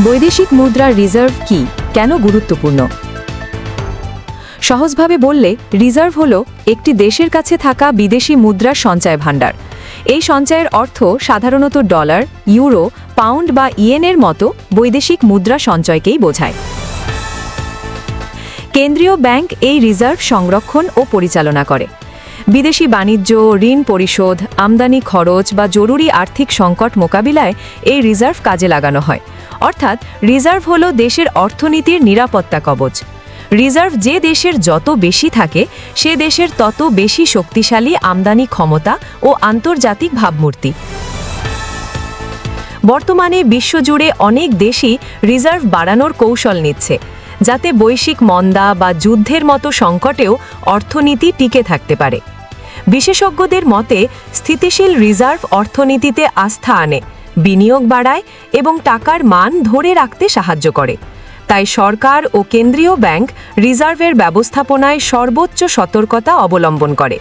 বৈদেশিক মুদ্রা রিজার্ভ কি, কেন গুরুত্বপূর্ণ? সহজভাবে বললে, রিজার্ভ হল একটি দেশের কাছে থাকা বিদেশি মুদ্রার সঞ্চয় ভাণ্ডার। এই সঞ্চয়ের অর্থ সাধারণত ডলার, ইউরো, পাউন্ড বা ইয়েনের মতো বৈদেশিক মুদ্রা সঞ্চয়কেই বোঝায়। কেন্দ্রীয় ব্যাংক এই রিজার্ভ সংরক্ষণ ও পরিচালনা করে। বিদেশি বাণিজ্য, ঋণ পরিশোধ, আমদানি খরচ বা জরুরি আর্থিক সংকট মোকাবিলায় এই রিজার্ভ কাজে লাগানো হয়। অর্থাৎ রিজার্ভ হল দেশের অর্থনীতির নিরাপত্তা কবচ। রিজার্ভ যে দেশের যত বেশি থাকে, সে দেশের তত বেশি শক্তিশালী আমদানি ক্ষমতা ও আন্তর্জাতিক ভাবমূর্তি। বর্তমানে বিশ্বজুড়ে অনেক দেশই রিজার্ভ বাড়ানোর কৌশল নিচ্ছে, যাতে বৈশ্বিক মন্দা বা যুদ্ধের মতো সংকটেও অর্থনীতি টিকে থাকতে পারে। বিশেষজ্ঞদের মতে, স্থিতিশীল রিজার্ভ অর্থনীতিতে আস্থা আনে, বিনিয়োগ বাড়ায় এবং টাকার মান ধরে রাখতে সাহায্য করে। তাই সরকার ও কেন্দ্রীয় ব্যাংক রিজার্ভের ব্যবস্থাপনায় সর্বোচ্চ সতর্কতা অবলম্বন করে।